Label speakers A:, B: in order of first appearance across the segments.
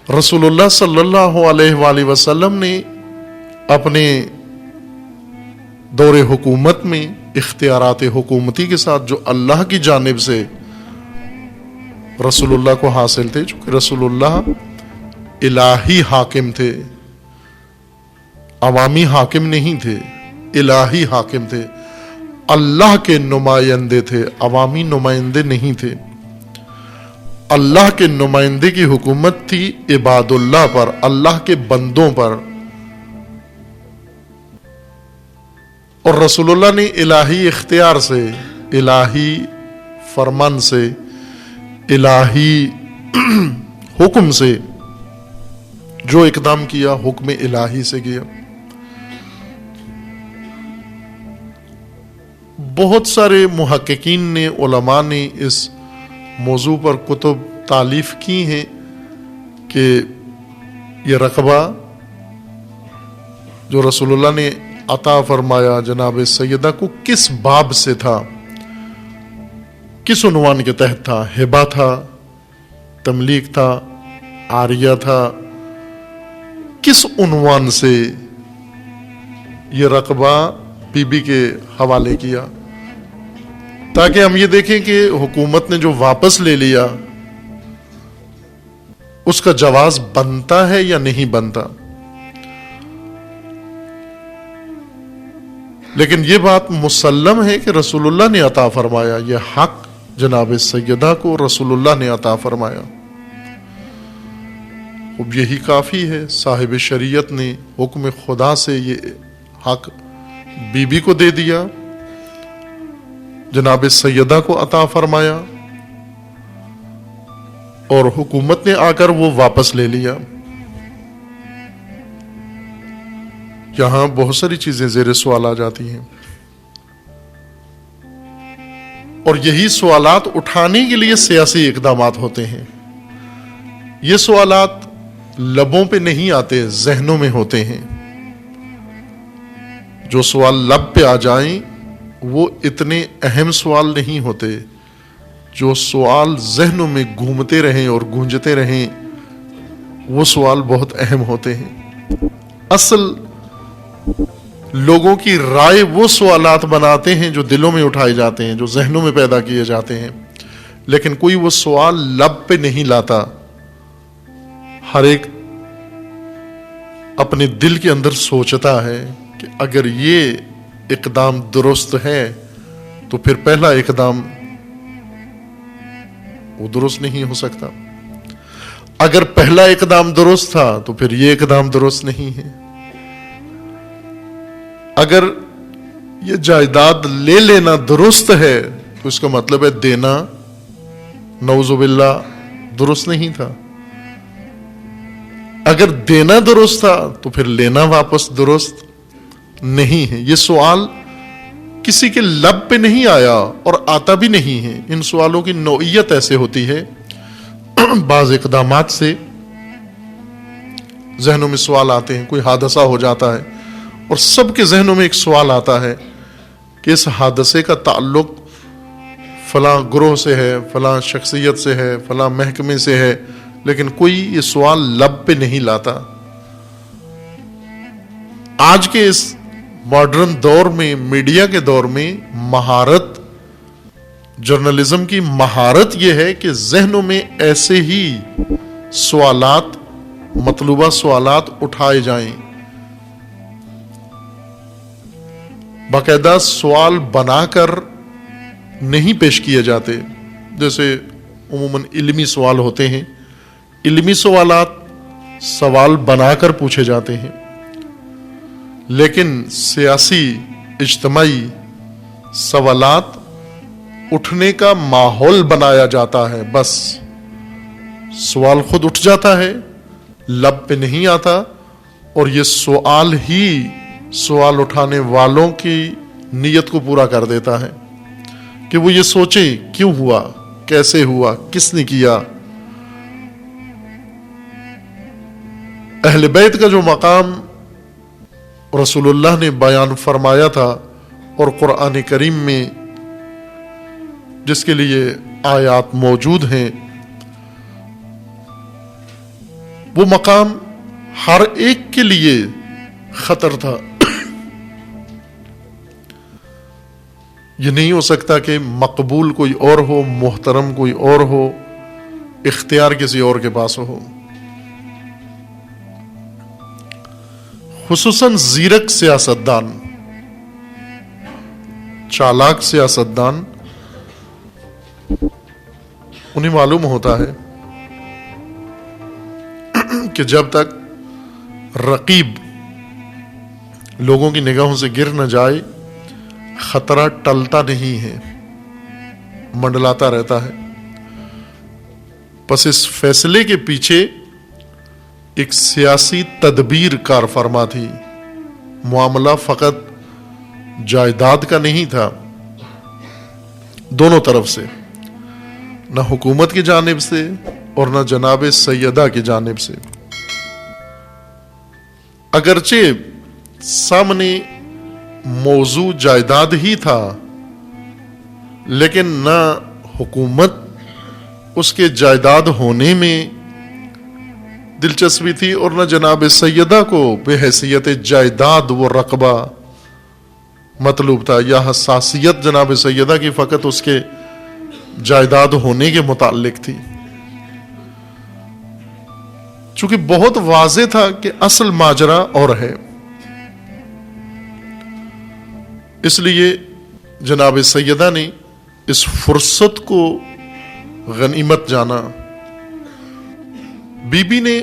A: رسول اللہ صلی اللہ علیہ وآلہ وسلم نے اپنے دور حکومت میں اختیارات حکومتی کے ساتھ جو اللہ کی جانب سے رسول اللہ کو حاصل تھے، چونکہ رسول اللہ الہی حاکم تھے، عوامی حاکم نہیں تھے، الہی حاکم تھے، اللہ کے نمائندے تھے، عوامی نمائندے نہیں تھے۔ اللہ کے نمائندے کی حکومت تھی عباد اللہ پر، اللہ کے بندوں پر، اور رسول اللہ نے الہی اختیار سے، الہی فرمان سے، الہی حکم سے جو اقدام کیا، حکم الہی سے کیا۔ بہت سارے محققین نے، علماء نے اس موضوع پر کتب تالیف کی ہیں کہ یہ رقبہ جو رسول اللہ نے عطا فرمایا جناب سیدہ کو کس باب سے تھا، کس عنوان کے تحت تھا، ہبہ تھا، تملیک تھا، عاریہ تھا، کس عنوان سے یہ رقبہ بی بی کے حوالے کیا، تاکہ ہم یہ دیکھیں کہ حکومت نے جو واپس لے لیا اس کا جواز بنتا ہے یا نہیں بنتا۔ لیکن یہ بات مسلم ہے کہ رسول اللہ نے عطا فرمایا، یہ حق جناب سیدہ کو رسول اللہ نے عطا فرمایا، اب یہی کافی ہے۔ صاحب شریعت نے حکم خدا سے یہ حق بی بی کو دے دیا، جناب سیدہ کو عطا فرمایا، اور حکومت نے آ کر وہ واپس لے لیا۔ یہاں بہت ساری چیزیں زیر سوال آ جاتی ہیں، اور یہی سوالات اٹھانے کے لیے سیاسی اقدامات ہوتے ہیں۔ یہ سوالات لبوں پہ نہیں آتے، ذہنوں میں ہوتے ہیں۔ جو سوال لب پہ آ جائیں وہ اتنے اہم سوال نہیں ہوتے، جو سوال ذہنوں میں گھومتے رہیں اور گونجتے رہیں وہ سوال بہت اہم ہوتے ہیں۔ اصل لوگوں کی رائے وہ سوالات بناتے ہیں جو دلوں میں اٹھائے جاتے ہیں، جو ذہنوں میں پیدا کیے جاتے ہیں، لیکن کوئی وہ سوال لب پہ نہیں لاتا۔ ہر ایک اپنے دل کے اندر سوچتا ہے کہ اگر یہ اقدام درست ہے تو پھر پہلا اقدام وہ درست نہیں ہو سکتا، اگر پہلا اقدام درست تھا تو پھر یہ اقدام درست نہیں ہے، اگر یہ جائیداد لے لینا درست ہے تو اس کا مطلب ہے دینا نعوذ باللہ درست نہیں تھا، اگر دینا درست تھا تو پھر لینا واپس درست نہیں ہے۔ یہ سوال کسی کے لب پہ نہیں آیا اور آتا بھی نہیں ہے۔ ان سوالوں کی نوعیت ایسے ہوتی ہے، بعض اقدامات سے ذہنوں میں سوال آتے ہیں، کوئی حادثہ ہو جاتا ہے اور سب کے ذہنوں میں ایک سوال آتا ہے کہ اس حادثے کا تعلق فلاں گروہ سے ہے، فلاں شخصیت سے ہے، فلاں محکمے سے ہے، لیکن کوئی یہ سوال لب پہ نہیں لاتا۔ آج کے اس ماڈرن دور میں، میڈیا کے دور میں، مہارت، جرنلزم کی مہارت یہ ہے کہ ذہنوں میں ایسے ہی سوالات، مطلوبہ سوالات اٹھائے جائیں، باقاعدہ سوال بنا کر نہیں پیش کیے جاتے۔ جیسے عموماً علمی سوال ہوتے ہیں، علمی سوالات سوال بنا کر پوچھے جاتے ہیں، لیکن سیاسی اجتماعی سوالات اٹھنے کا ماحول بنایا جاتا ہے، بس سوال خود اٹھ جاتا ہے، لب پہ نہیں آتا، اور یہ سوال ہی سوال اٹھانے والوں کی نیت کو پورا کر دیتا ہے کہ وہ یہ سوچیں کیوں ہوا، کیسے ہوا، کس نے کیا۔ اہل بیت کا جو مقام رسول اللہ نے بیان فرمایا تھا اور قرآن کریم میں جس کے لیے آیات موجود ہیں، وہ مقام ہر ایک کے لیے خطر تھا. یہ نہیں ہو سکتا کہ مقبول کوئی اور ہو، محترم کوئی اور ہو، اختیار کسی اور کے پاس ہو. خصوصاً زیرک سیاستدان، چالاک سیاستدان، انہیں معلوم ہوتا ہے کہ جب تک رقیب لوگوں کی نگاہوں سے گر نہ جائے خطرہ ٹلتا نہیں ہے، منڈلاتا رہتا ہے. پس اس فیصلے کے پیچھے ایک سیاسی تدبیر کار فرما تھی. معاملہ فقط جائیداد کا نہیں تھا، دونوں طرف سے، نہ حکومت کی جانب سے اور نہ جناب سیدہ کی جانب سے. اگرچہ سامنے موضوع جائیداد ہی تھا، لیکن نہ حکومت اس کے جائیداد ہونے میں دلچسپی تھی اور نہ جناب سیدہ کو بے حیثیت جائیداد وہ رقبہ مطلوب تھا، یا حساسیت جناب سیدہ کی فقط اس کے جائیداد ہونے کے متعلق تھی. چونکہ بہت واضح تھا کہ اصل ماجرا اور ہے، اس لیے جناب سیدہ نے اس فرصت کو غنیمت جانا. بی بی نے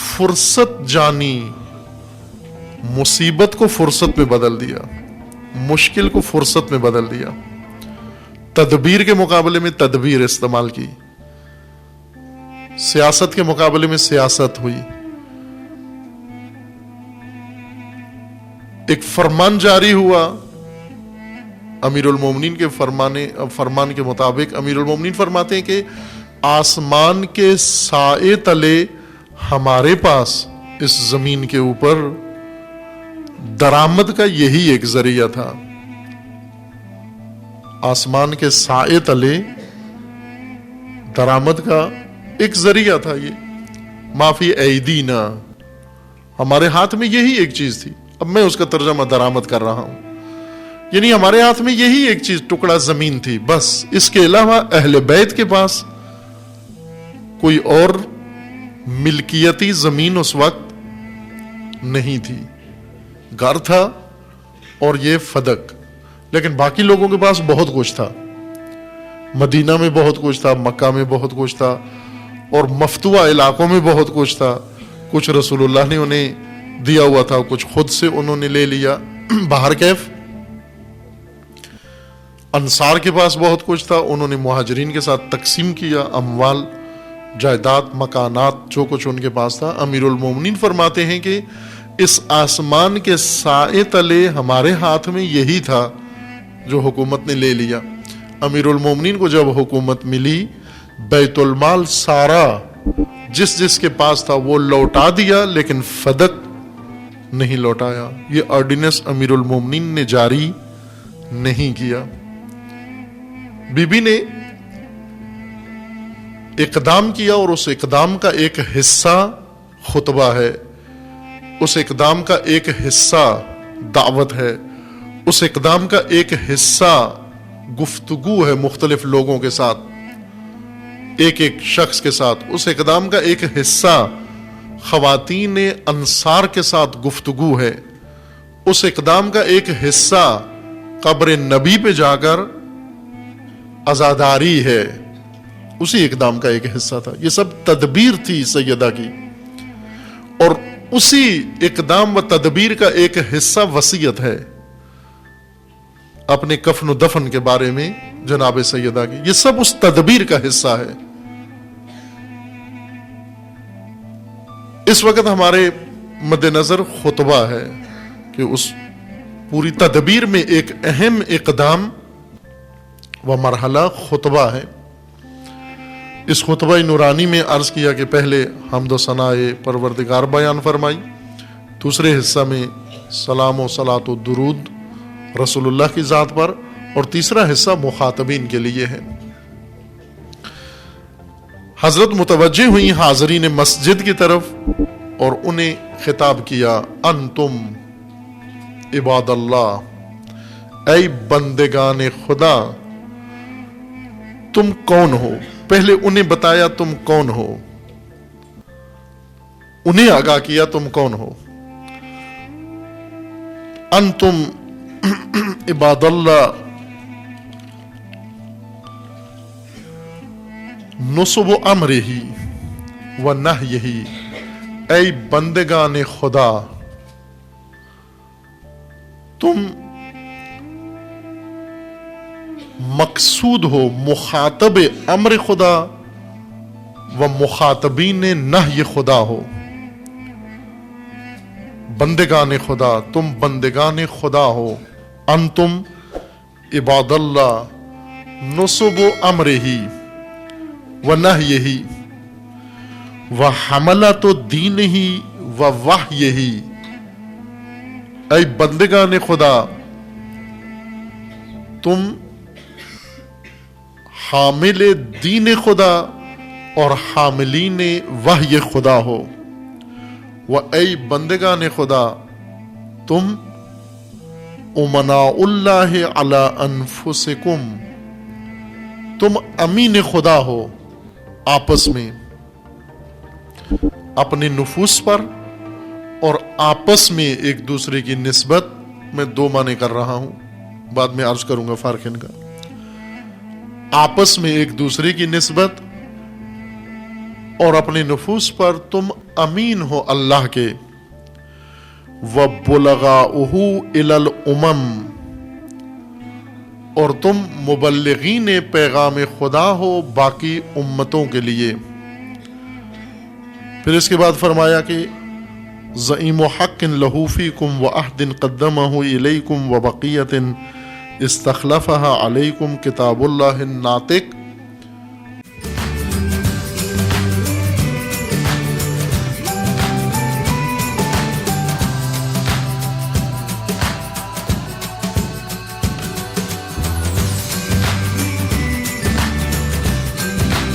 A: فرصت جانی، مصیبت کو فرصت میں بدل دیا، مشکل کو فرصت میں بدل دیا، تدبیر کے مقابلے میں تدبیر استعمال کی، سیاست کے مقابلے میں سیاست ہوئی. ایک فرمان جاری ہوا امیر المومنین کے فرمان کے مطابق. امیر المومنین فرماتے ہیں کہ آسمان کے سائے تلے ہمارے پاس اس زمین کے اوپر درآمد کا یہی ایک ذریعہ تھا. آسمان کے سائے تلے درآمد کا ایک ذریعہ تھا. یہ معافی ایدینا، ہمارے ہاتھ میں یہی ایک چیز تھی. اب میں اس کا ترجمہ درآمد کر رہا ہوں، یعنی ہمارے ہاتھ میں یہی ایک چیز، ٹکڑا زمین تھی بس. اس کے علاوہ اہل بیت کے پاس کوئی اور ملکیتی زمین اس وقت نہیں تھی. گھر تھا اور یہ فدق، لیکن باقی لوگوں کے پاس بہت کچھ تھا. مدینہ میں بہت کچھ تھا، مکہ میں بہت کچھ تھا، اور مفتوحہ علاقوں میں بہت کچھ تھا. کچھ رسول اللہ نے انہیں دیا ہوا تھا، کچھ خود سے انہوں نے لے لیا. باہر کیف انصار کے پاس بہت کچھ تھا، انہوں نے مہاجرین کے ساتھ تقسیم کیا، اموال، جائیداد، مکانات، جو کچھ ان کے پاس تھا. امیر المومنین فرماتے ہیں کہ اس آسمان کے سائے تلے ہمارے ہاتھ میں یہی تھا جو حکومت نے لے لیا. امیر المومنین کو جب حکومت ملی، بیت المال سارا جس جس کے پاس تھا وہ لوٹا دیا، لیکن فدق نہیں لوٹایا. یہ آرڈیننس امیر المومنین نے جاری نہیں کیا. بی بی نے اقدام کیا، اور اس اقدام کا ایک حصہ خطبہ ہے، اس اقدام کا ایک حصہ دعوت ہے، اس اقدام کا ایک حصہ گفتگو ہے مختلف لوگوں کے ساتھ، ایک ایک شخص کے ساتھ. اس اقدام کا ایک حصہ خواتین انصار کے ساتھ گفتگو ہے. اس اقدام کا ایک حصہ قبر نبی پہ جا کر عزاداری ہے. اسی اقدام کا ایک حصہ تھا. یہ سب تدبیر تھی سیدہ کی، اور اسی اقدام و تدبیر کا ایک حصہ وصیت ہے اپنے کفن و دفن کے بارے میں جناب سیدہ کی. یہ سب اس تدبیر کا حصہ ہے. اس وقت ہمارے مد نظر خطبہ ہے کہ اس پوری تدبیر میں ایک اہم اقدام و مرحلہ خطبہ ہے. اس خطبہ نورانی میں عرض کیا کہ پہلے حمد و ثناء پروردگار بیان فرمائی، دوسرے حصہ میں سلام و صلاۃ و درود رسول اللہ کی ذات پر، اور تیسرا حصہ مخاطبین کے لیے ہے. حضرت متوجہ ہوئی حاضرین مسجد کی طرف اور انہیں خطاب کیا، انتم عباد اللہ، اے بندگان خدا، تم کون ہو؟ پہلے انہیں بتایا تم کون ہو، انہیں آگاہ کیا تم کون ہو۔ انتم عباد اللہ نصب امرہ و نہیہ، اے بندگان خدا، تم مقصود ہو، مخاطب امر خدا و مخاطبین نہی خدا ہو۔ بندگان خدا، تم بندگان خدا ہو۔ انتم عباد اللہ نصب امرہ و نہیہ و حملۃ دینہ و وحیہ، اے بندگان خدا، تم حامل دین خدا اور حاملین وحی خدا ہو۔ و اے بندگان خدا، تم امناء اللہ علی انفسکم، تم امین خدا ہو آپس میں، اپنے نفوس پر اور آپس میں ایک دوسرے کی نسبت۔ میں دو معنی کر رہا ہوں، بعد میں عرض کروں گا فرق ان کا۔ آپس میں ایک دوسرے کی نسبت اور اپنے نفوس پر تم امین ہو اللہ کے۔ وَبُلَغَاؤُهُ إِلَى الْأُمَمِ، اور تم مبلغین پیغام خدا ہو باقی امتوں کے لیے۔ پھر اس کے بعد فرمایا کہ زعیم حق لہ فیکم وعہد قدمہ الیکم وبقیۃ استخلفها علیکم کتاب اللہ الناطق